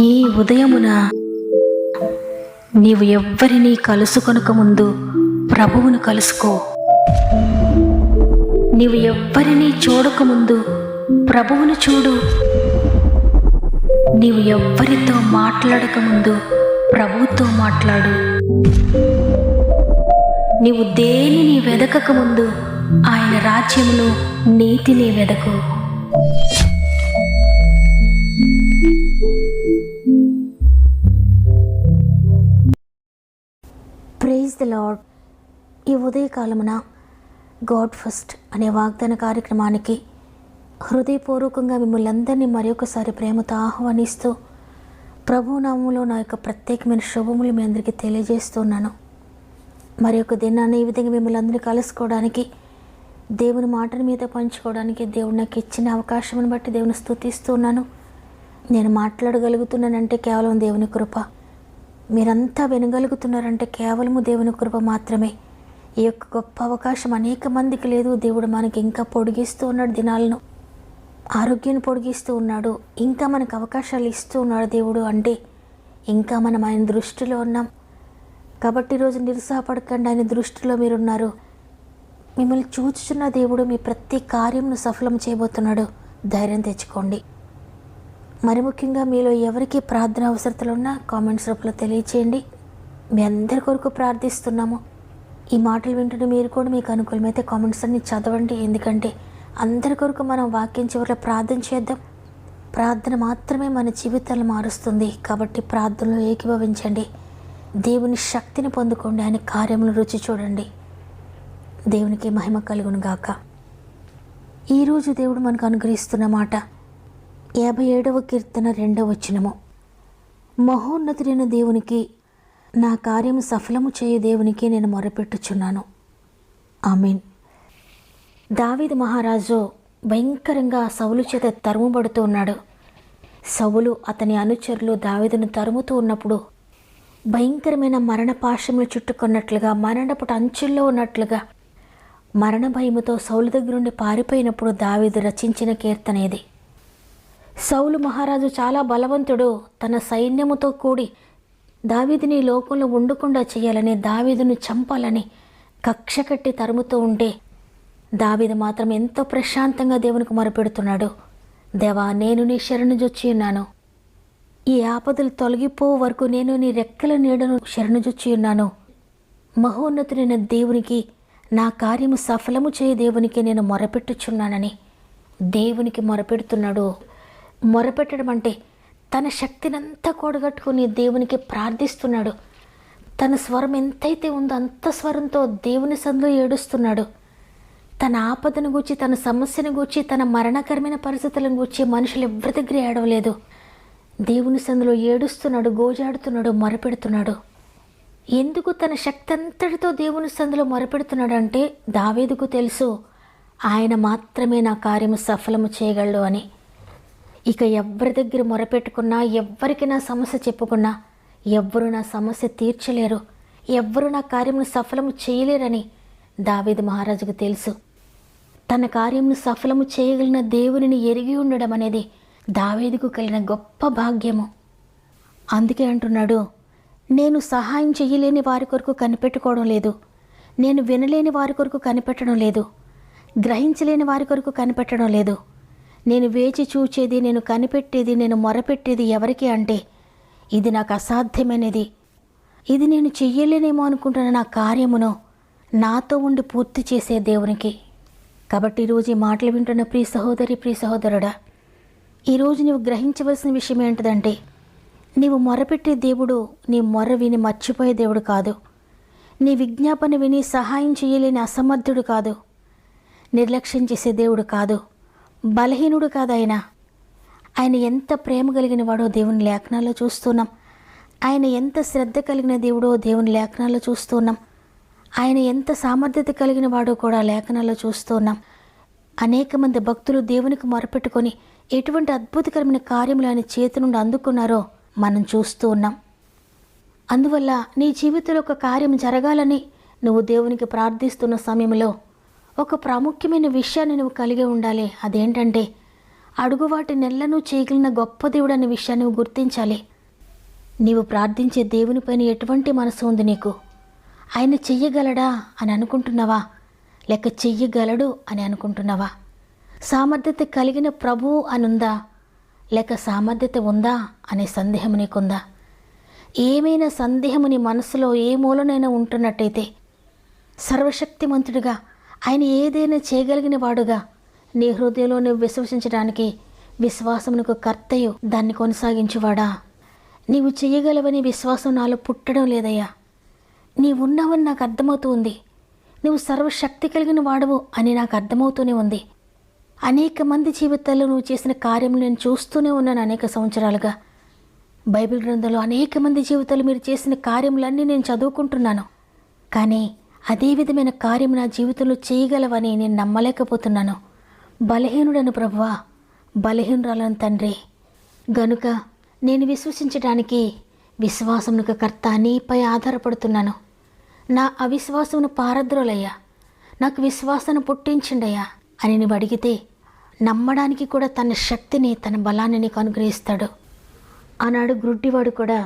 ఈ ఉదయమున నీవు ఎవ్వరినీ కలుసుకొనక ముందు ప్రభువును కలుసుకో. నీవు ఎవ్వరినీ చూడకముందు ప్రభువును చూడు. నీవు ఎవ్వరితో మాట్లాడకముందు ప్రభువుతో మాట్లాడు. నీవు దేనిని వెదకకముందు ఆయన రాజ్యమును నీతిని వెదకు. Praise the lord. ఈ ఉదయకాలమున గాడ్ ఫస్ట్ అనే వాగ్దాన కార్యక్రమానికి హృదయపూర్వకంగా మిమ్మల్ని అందరినీ మరొకసారి ప్రేమతో ఆహ్వానిస్తూ ప్రభునామంలో నా యొక్క ప్రత్యేకమైన శుభములు మీ అందరికీ తెలియజేస్తున్నాను. మరి ఒక దినాన్ని ఈ విధంగా మిమ్మల్ని అందరినీ కలుసుకోవడానికి, దేవుని మాటల మీద పంచుకోవడానికి దేవుడు నాకు ఇచ్చిన అవకాశం బట్టి దేవుని స్తుతిస్తున్నాను. నేను మాట్లాడగలుగుతున్నానంటే కేవలం దేవుని కృప. మీరంతా వినగలుగుతున్నారంటే కేవలము దేవుని కృప మాత్రమే. ఈ యొక్క గొప్ప అవకాశం అనేక మందికి లేదు. దేవుడు మనకి ఇంకా పొడిగిస్తూ ఉన్నాడు, దినాలను ఆరోగ్యాన్ని పొడిగిస్తూ ఉన్నాడు, ఇంకా మనకు అవకాశాలు ఇస్తూ ఉన్నాడు దేవుడు. అంటే ఇంకా మనం ఆయన దృష్టిలో ఉన్నాం కాబట్టి ఈరోజు నిరుత్సాహపడకండి. ఆయన దృష్టిలో మీరున్నారు. మిమ్మల్ని చూచుచున్న దేవుడు మీ ప్రతి కార్యమును సఫలం చేయబోతున్నాడు. ధైర్యం తెచ్చుకోండి. మరి ముఖ్యంగా మీలో ఎవరికి ప్రార్థన అవసరతలు ఉన్నా కామెంట్స్ రూపంలో తెలియచేయండి. మీ అందరి కొరకు ప్రార్థిస్తున్నాము. ఈ మాటలు వింటున్న మీరు కూడా మీకు అనుకూలమైతే కామెంట్స్ అన్ని చదవండి. ఎందుకంటే అందరి కొరకు మనం వాక్యం చివరిలో ప్రార్థన చేద్దాం. ప్రార్థన మాత్రమే మన జీవితాలను మారుస్తుంది. కాబట్టి ప్రార్థనలో ఏకీభవించండి. దేవుని శక్తిని పొందుకోండి. ఆయన కార్యములను రుచి చూడండి. దేవునికి మహిమ కలుగును గాక. ఈరోజు దేవుడు మనకు అనుగ్రహిస్తున్న మాట 57వ కీర్తన 2వ వచనము. మహోన్నతుడైన దేవునికి, నా కార్యము సఫలము చేయు దేవునికి నేను మొరపెట్టుచున్నాను. ఆమేన్. దావీదు మహారాజు భయంకరంగా సౌలు చేత తరుముబడుతూ ఉన్నాడు. సౌలు అతని అనుచరులు దావీదును తరుముతూ ఉన్నప్పుడు భయంకరమైన మరణ పాశములు చుట్టుకున్నట్లుగా, మరణపు అంచుల్లో ఉన్నట్లుగా మరణ భయముతో సౌలు దగ్గర నుండి పారిపోయినప్పుడు దావీదు రచించిన కీర్తన ఇది. సౌలు మహారాజు చాలా బలవంతుడు. తన సైన్యముతో కూడి దావీదుని లోకంలో ఉండకుండా చేయాలని, దావీదును చంపాలని కక్ష కట్టి తరుముతూ ఉంటే దావీదు మాత్రం ఎంతో ప్రశాంతంగా దేవునికి మొరపెడుతున్నాడు. దేవా, నేను నీ శరణుజొచ్చి ఉన్నాను. ఈ ఆపదలు తొలగిపో వరకు నేను నీ రెక్కల నీడను శరణుజొచ్చి ఉన్నాను. మహోన్నతుడైన దేవునికి, నా కార్యము సఫలము చేయ దేవునికి నేను మొరపెట్టుచున్నానని దేవునికి మొరపెడుతున్నాడు. మొరపెట్టడం అంటే తన శక్తినంతా కూడగట్టుకుని దేవునికి ప్రార్థిస్తున్నాడు. తన స్వరం ఎంతైతే ఉందో అంత స్వరంతో దేవుని సందులో ఏడుస్తున్నాడు. తన ఆపదను గూర్చి, తన సమస్యను గూర్చి, తన మరణకరమైన పరిస్థితులను గూర్చి మనుషులు ఎవరి దగ్గర ఏడవలేదు. దేవుని సందులో ఏడుస్తున్నాడు, గోజాడుతున్నాడు, మొరపెడుతున్నాడు. ఎందుకు తన శక్తి అంతటితో దేవుని సందులో మొరపెడుతున్నాడు అంటే దావీదుకు తెలుసు, ఆయన మాత్రమే నా కార్యము సఫలము చేయగలడు అని. ఇక ఎవరి దగ్గర మొరపెట్టుకున్నా, ఎవ్వరికి నా సమస్య చెప్పుకున్నా ఎవ్వరూ నా సమస్య తీర్చలేరు, ఎవ్వరూ నా కార్యమును సఫలము చేయలేరని దావీదు మహారాజుకు తెలుసు. తన కార్యమును సఫలము చేయగలిగిన దేవునిని ఎరిగి ఉండడం అనేది దావీదుకు కలిగిన గొప్ప భాగ్యము. అందుకే అంటున్నాడు, నేను సహాయం చేయలేని వారి కొరకు కనిపెట్టుకోవడం లేదు, నేను వినలేని వారి కొరకు కనిపెట్టడం లేదు, గ్రహించలేని వారి కొరకు కనిపెట్టడం లేదు. నేను వేచి చూచేది, నేను కనిపెట్టేది, నేను మొరపెట్టేది ఎవరికి అంటే ఇది నాకు అసాధ్యమైనది, ఇది నేను చెయ్యలేనేమో అనుకుంటున్న నా కార్యమును నాతో ఉండి పూర్తి చేసే దేవునికి. కాబట్టి ఈరోజు ఈ మాటలు వింటున్న ప్రియ సహోదరి, ప్రియ సహోదరుడా, ఈరోజు నీవు గ్రహించవలసిన విషయం ఏంటిదంటే, నీవు మొరపెట్టే దేవుడు నీ మొర్ర విని మర్చిపోయే దేవుడు కాదు. నీ విజ్ఞాపన విని సహాయం చేయలేని అసమర్థుడు కాదు. నిర్లక్ష్యం చేసే దేవుడు కాదు. బలహీనుడు కాదు ఆయన. ఆయన ఎంత ప్రేమ కలిగిన వాడో దేవుని లేఖనాల్లో చూస్తున్నాం. ఆయన ఎంత శ్రద్ధ కలిగిన దేవుడో దేవుని లేఖనాల్లో చూస్తున్నాం. ఆయన ఎంత సామర్థ్యత కలిగిన వాడో కూడా లేఖనాల్లో చూస్తున్నాం. అనేక మంది భక్తులు దేవునికి మొరపెట్టుకొని ఎటువంటి అద్భుతకరమైన కార్యములు ఆయన చేతి నుండి అందుకున్నారో మనం చూస్తూ ఉన్నాం. అందువల్ల నీ జీవితంలో ఒక కార్యం జరగాలని నువ్వు దేవునికి ప్రార్థిస్తున్న సమయంలో ఒక ప్రాముఖ్యమైన విషయాన్ని నువ్వు కలిగి ఉండాలి. అదేంటంటే అడుగు వాటి నెలను చేయగలిగిన గొప్ప దేవుడు అనే విషయాన్ని నువ్వు గుర్తించాలి. నీవు ప్రార్థించే దేవునిపైన ఎటువంటి మనసు ఉంది నీకు? ఆయన చెయ్యగలడా అని అనుకుంటున్నావా, లేక చెయ్యగలడు అని అనుకుంటున్నావా? సామర్థ్యత కలిగిన ప్రభువు అని ఉందా, లేక సామర్థ్యత ఉందా అనే సందేహం నీకుందా? ఏమైనా సందేహము నీ మనసులో ఏ మూలనైనా ఉంటున్నట్టయితే, సర్వశక్తిమంతుడిగా ఆయన ఏదైనా చేయగలిగిన వాడుగా నీ హృదయంలో నువ్వు విశ్వసించడానికి విశ్వాసమునకు కర్తయు దాన్ని కొనసాగించువాడా, నీవు చేయగలవని విశ్వాసం నాలో పుట్టడం లేదయ్యా. నీవున్నావని నాకు అర్థమవుతూ ఉంది. నువ్వు సర్వశక్తి కలిగిన వాడవు అని నాకు అర్థమవుతూనే ఉంది. అనేక మంది జీవితాల్లో నువ్వు చేసిన కార్యం నేను చూస్తూనే ఉన్నాను. అనేక సంవత్సరాలుగా బైబిల్ గ్రంథంలో అనేక మంది జీవితాలు మీరు చేసిన కార్యములన్నీ నేను చదువుకుంటున్నాను. కానీ అదే విధమైన కార్యం నా జీవితంలో చేయగలవని నేను నమ్మలేకపోతున్నాను. బలహీనుడను ప్రభువా, బలహీనురాలను తండ్రి. గనుక నేను విశ్వసించడానికి విశ్వాసమునకు కర్త నీపై ఆధారపడుతున్నాను. నా అవిశ్వాసమును పారద్రోలయ్యా, నాకు విశ్వాసాన్ని పుట్టించండయ్యా అని నువ్వు అడిగితే నమ్మడానికి కూడా తన శక్తిని, తన బలాన్ని నీకు అనుగ్రహిస్తాడు. ఆనాడు గ్రుడ్డివాడు కూడా,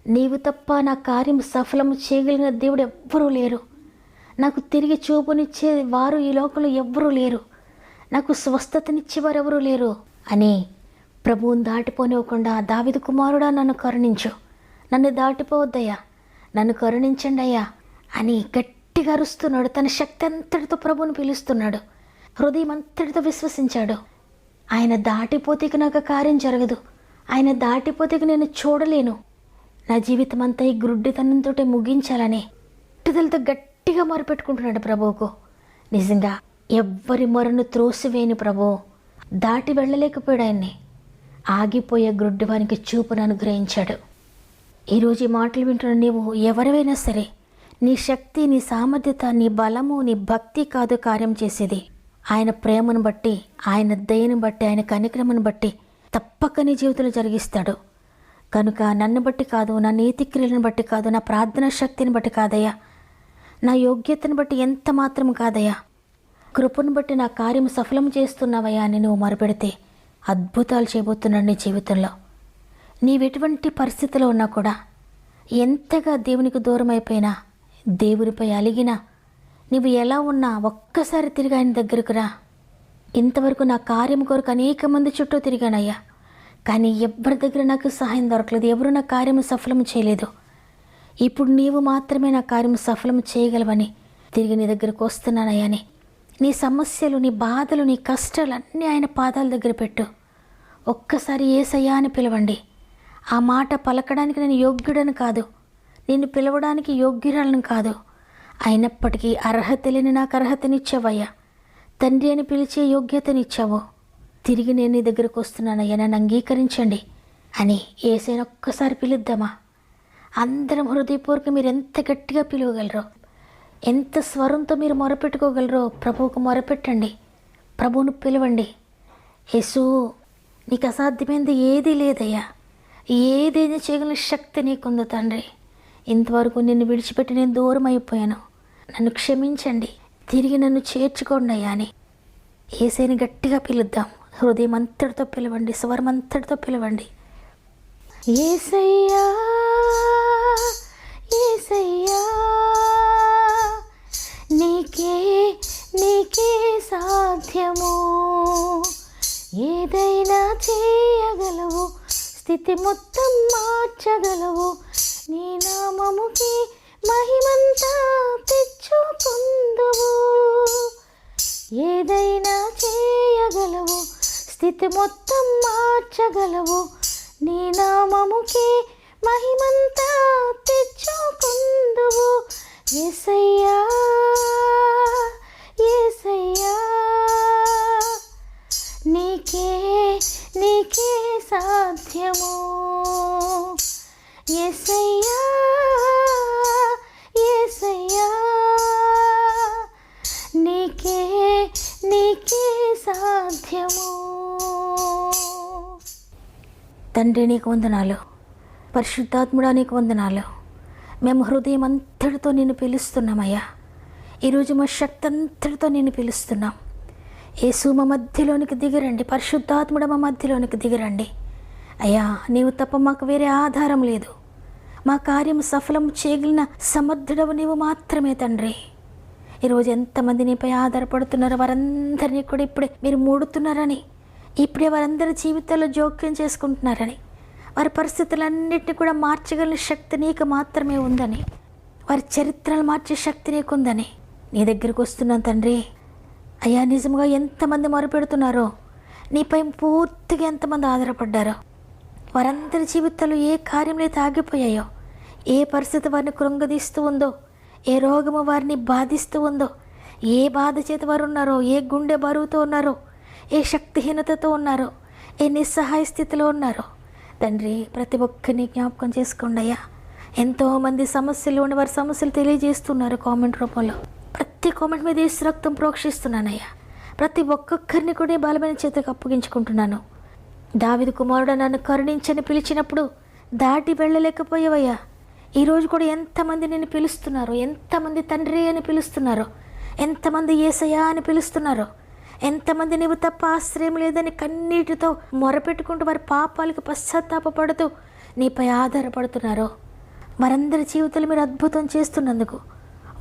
నీవు తప్ప నా కార్యం సఫలము చేయగలిగిన దేవుడు ఎవ్వరూ లేరు, నాకు తిరిగి చూపునిచ్చే వారు ఈ లోకంలో ఎవ్వరూ లేరు, నాకు స్వస్థతనిచ్చేవారు ఎవరూ లేరు అని ప్రభువుని దాటిపోనివ్వకుండా, దావీదు కుమారుడా నన్ను కరుణించు, నన్ను దాటిపోవద్దయ్యా, నన్ను కరుణించండి అయ్యా అని గట్టిగా అరుస్తున్నాడు. తన శక్తి అంతటితో ప్రభువుని పిలుస్తున్నాడు. హృదయం అంతటితో విశ్వసించాడు. ఆయన దాటిపోతే నాకు కార్యం జరగదు, ఆయన దాటిపోతే నేను చూడలేను, నా జీవితం అంతా ఈ గ్రుడ్డితనంతో ముగించాలని పట్టుదలతో గట్టిగా మొరపెట్టుకుంటున్నాడు ప్రభువుకు. నిజంగా ఎవ్వరి మొరను త్రోసివేయని ప్రభువు దాటి వెళ్ళలేకపోయాడు. ఆయన్ని ఆగిపోయే గ్రుడ్డివానికి చూపును అనుగ్రహించాడు. ఈరోజు ఈ మాటలు వింటున్న నీవు ఎవరైనా సరే, నీ శక్తి, నీ సామర్థ్యత, నీ బలము, నీ భక్తి కాదు కార్యం చేసేది. ఆయన ప్రేమను బట్టి, ఆయన దయను బట్టి, ఆయన కనికరమును బట్టి తప్పక నీ జీవితంలో జరిగిస్తాడు. కనుక నన్ను బట్టి కాదు, నా నీతి క్రియలను బట్టి కాదు, నా ప్రార్థనా శక్తిని బట్టి కాదయ్యా, నా యోగ్యతను బట్టి ఎంత మాత్రం కాదయ్యా, కృపను బట్టి నా కార్యం సఫలం చేస్తున్నావయ్యా అని నువ్వు మొరపెడితే అద్భుతాలు చేయబోతున్నాడు నీ జీవితంలో. నీవెటువంటి పరిస్థితిలో ఉన్నా కూడా, ఎంతగా దేవునికి దూరం అయిపోయినా, దేవునిపై అలిగినా, నువ్వు ఎలా ఉన్నా ఒక్కసారి తిరిగి ఆయన దగ్గరకు రా. ఇంతవరకు నా కార్యం కొరకు అనేక మంది చుట్టూ తిరిగానయ్యా, కానీ ఎవరి దగ్గర నాకు సహాయం దొరకలేదు, ఎవరు నా కార్యం సఫలం చేయలేదు. ఇప్పుడు నీవు మాత్రమే నా కార్యం సఫలం చేయగలవని తిరిగి నీ దగ్గరకు వస్తున్నానయ్యా అని నీ సమస్యలు, నీ బాధలు, నీ కష్టాలు అన్నీ ఆయన పాదాల దగ్గర పెట్టు. ఒక్కసారి యేసయ్యా అని పిలవండి. ఆ మాట పలకడానికి నేను యోగ్యుడని కాదు, నిన్ను పిలవడానికి యోగ్యురాలను కాదు, అయినప్పటికీ అర్హత లేని నాకు అర్హతనిచ్చావయ్యా, తండ్రి అని పిలిచే యోగ్యతనిచ్చావు. తిరిగి నేను నీ దగ్గరకు వస్తున్నానయ్యా, నన్ను అంగీకరించండి అని యేసయ్యను ఒక్కసారి పిలుద్దామా? అందరం హృదయపూర్వక మీరు ఎంత గట్టిగా పిలవగలరో, ఎంత స్వరంతో మీరు మొరపెట్టుకోగలరో ప్రభువుకు మొరపెట్టండి. ప్రభువును పిలవండి. యేసు, నీకు అసాధ్యమైనది ఏదీ లేదయ్యా, ఏదైనా చేయగలిగిన శక్తి నీకుంది తండ్రి. ఇంతవరకు నిన్ను విడిచిపెట్టి నేను దూరం అయిపోయాను, నన్ను క్షమించండి, తిరిగి నన్ను చేర్చుకోండి అయ్యా అని యేసయ్యని గట్టిగా పిలుద్దాం. హృదయం అంతటితో పిలవండి, స్వరం అంతటితో పిలవండి. యేసయ్యా, యేసయ్యా, నీకే నీకే సాధ్యము, ఏదైనా చేయగలవు, స్థితి మొత్తం మార్చగలవు, నీ నామముకి మహిమంతా తెచ్చుకుందువు. ఏదైనా చేయగలవు, స్థితి మొత్తం మార్చగలవు, నీ నామముకి మహిమంతా తెచ్చుకుందువు. యేసయ్యా, యేసయ్యా, నీకే నీకే సాధ్యము. యేసయ్యా, యేసయ్యా, నీకే నీకే సాధ్యము. తండ్రి నీకు వందనాలు, పరిశుద్ధాత్ముడా నీకు వందనాలు. మేము హృదయం అంతటితో నిన్ను పిలుస్తున్నామయ్యా. ఈరోజు మా శక్తి అంతటితో నిన్ను పిలుస్తున్నాం. యేసు మా మధ్యలోనికి దిగిరండి, పరిశుద్ధాత్ముడు మా మధ్యలోనికి దిగిరండి. అయ్యా, నీవు తప్ప మాకు వేరే ఆధారం లేదు. మా కార్యం సఫలం చేయగలిగిన సమర్థుడవు నీవు మాత్రమే తండ్రి. ఈరోజు ఎంతమంది నీపై ఆధారపడుతున్నారో వారందరినీ కూడా ఇప్పుడే మీరు మూడుతున్నారని, ఇప్పుడే వారందరి జీవితాల్లో జోక్యం చేసుకుంటున్నారని, వారి పరిస్థితులన్నింటినీ కూడా మార్చగలిగిన శక్తి నీకు మాత్రమే ఉందని, వారి చరిత్రలు మార్చే శక్తి నీకుందని నీ దగ్గరికి వస్తున్నాను తండ్రి. అయ్యా, నిజంగా ఎంతమంది మొరపెడుతున్నారో, నీపై పూర్తిగా ఎంతమంది ఆధారపడ్డారో, వారందరి జీవితాలు ఏ కార్యంలో అయితే ఆగిపోయాయో, ఏ పరిస్థితి వారిని కృంగదీస్తూ ఉందో, ఏ రోగము వారిని బాధిస్తూ ఉందో, ఏ బాధ చేత వారు ఉన్నారో, ఏ గుండె బరువుతో ఉన్నారో, ఏ శక్తిహీనతతో ఉన్నారో, ఏ నిస్సహాయ స్థితిలో ఉన్నారో తండ్రి, ప్రతి ఒక్కరిని జ్ఞాపకం చేసుకోండి అయ్యా. ఎంతోమంది సమస్యలు ఉండి వారి సమస్యలు తెలియజేస్తున్నారు కామెంట్ రూపంలో. ప్రతి కామెంట్ మీద యేసు రక్తం ప్రోక్షిస్తున్నానయ్యా. ప్రతి ఒక్కొక్కరిని కూడా బలమైన చేతికి అప్పగించుకుంటున్నాను. దావీదు కుమారుడు నన్ను కరుణించని పిలిచినప్పుడు దాటి వెళ్ళలేకపోయావయ్యా. ఈరోజు కూడా ఎంతమంది నిన్ను పిలుస్తున్నారో, ఎంతమంది తండ్రి అని పిలుస్తున్నారో, ఎంతమంది యేసయ్యా అని పిలుస్తున్నారో, ఎంతమంది నీవు తప్ప ఆశ్రయం లేదని కన్నీటితో మొరపెట్టుకుంటూ వారి పాపాలకు పశ్చాత్తాపడుతూ నీపై ఆధారపడుతున్నారో, వారందరి జీవితాలు మీరు అద్భుతం చేస్తున్నందుకు,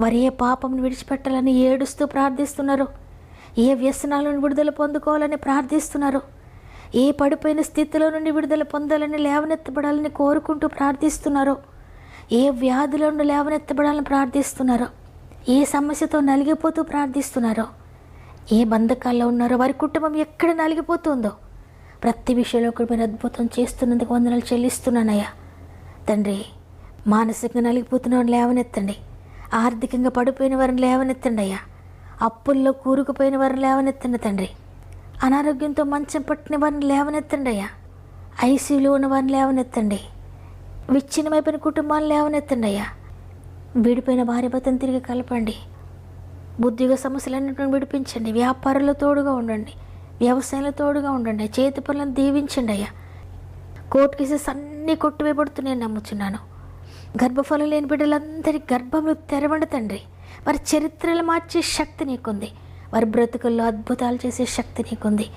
వారు ఏ పాపంను విడిచిపెట్టాలని ఏడుస్తూ ప్రార్థిస్తున్నారు, ఏ వ్యసనాలను విడుదల పొందుకోవాలని ప్రార్థిస్తున్నారు, ఏ పడిపోయిన స్థితిలో నుండి విడుదల పొందాలని, లేవనెత్తబడాలని కోరుకుంటూ ప్రార్థిస్తున్నారో, ఏ వ్యాధుల నుండి లేవనెత్తబడాలని ప్రార్థిస్తున్నారో, ఏ సమస్యతో నలిగిపోతూ ప్రార్థిస్తున్నారో, ఏ బంధకాల్లో ఉన్నారో, వారి కుటుంబం ఎక్కడ నలిగిపోతుందో ప్రతి విషయంలో కూడా మీరు అద్భుతం చేస్తున్నందుకు వందనాలు చెల్లిస్తున్నానయ్యా. తండ్రి, మానసికంగా నలిగిపోతున్న వారిని లేవనెత్తండి, ఆర్థికంగా పడిపోయిన వారిని లేవనెత్తండి అయ్యా, అప్పుల్లో కూరుకుపోయిన వారిని లేవనెత్తండి తండ్రి, అనారోగ్యంతో మంచం పట్టిన వారిని లేవనెత్తండి అయ్యా, ఐసీయూలో ఉన్న వారిని లేవనెత్తండి, విచ్ఛిన్నమైపోయిన కుటుంబాలను లేవనెత్తండి అయ్యా, విడిపోయిన భార్య భర్తను తిరిగి కలపండి, ఉద్యోగ సమస్యలన్నింటిని విడిపించండి, వ్యాపారంలో తోడుగా ఉండండి, వ్యవసాయంలో తోడుగా ఉండండి, చేతి పనులను దీవించండి అయ్యా. కోర్టు కేసెస్ అన్నీ కొట్టువేయబడుతున్నాయని నమ్ముచున్నాను. గర్భఫలం లేని బిడ్డలందరి గర్భంలో తెరవండి తండ్రి. వారి చరిత్రలు మార్చే శక్తి నీకుంది, వారి బ్రతుకుల్లో అద్భుతాలు చేసే శక్తి నీకుంది.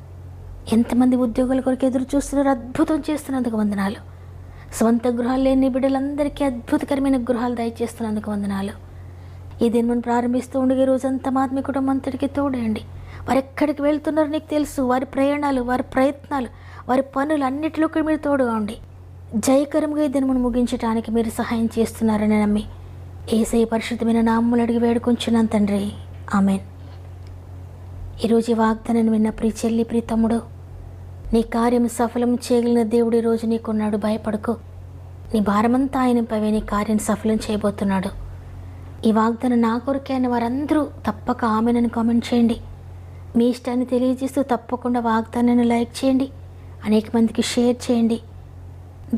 ఎంతమంది ఉద్యోగుల కొరకు ఎదురు చూస్తున్నారు, అద్భుతం చేస్తున్నందుకు వందనాలు. స్వంత గృహాలు లేని బిడ్డలందరికీ అద్భుతకరమైన గృహాలు దయచేస్తున్నందుకు వందనాలు. ఈ దినం ప్రారంభిస్తూ ఉండగా రోజంతా ఆత్మీయ కుటుంబం అంతటికీ తోడేయండి. వారు ఎక్కడికి వెళ్తున్నారో నీకు తెలుసు. వారి ప్రయాణాలు, వారి ప్రయత్నాలు, వారి పనులు అన్నిటిలో కూడా మీరు తోడుగా ఉండి జయకరంగా ఈ దినమును ముగించడానికి మీరు సహాయం చేస్తున్నారని నమ్మి యేసయ్య పరిశుద్ధమైన నామములు అడిగి వేడుకొంచున్నాను తండ్రి, ఆమెన్. ఈరోజు ఈ వాగ్దానాన్ని విన్న ప్రియ చెల్లి, ప్రియ తమ్ముడు, నీ కార్యం సఫలం చేయగలిగిన దేవుడు ఈరోజు నీకున్నాడు. భయపడకు. నీ భారమంతా ఆయనపై నీ కార్యం సఫలం చేయబోతున్నాడు. ఈ వాగ్దానం నా కొరకే అని వారందరూ తప్పక ఆమెనని కామెంట్ చేయండి. మీ ఇష్టాన్ని తెలియజేస్తూ తప్పకుండా వాగ్దానాన్ని లైక్ చేయండి, అనేక మందికి షేర్ చేయండి.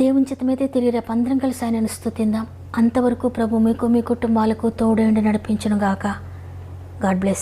దేవుని చిత్తమైతే తిరిగి రేపు అందరం కలిసి ఆయనను స్తుతిందాం. అంతవరకు ప్రభు మీకు, మీ కుటుంబాలకు తోడేండి నడిపించును గాక. God bless.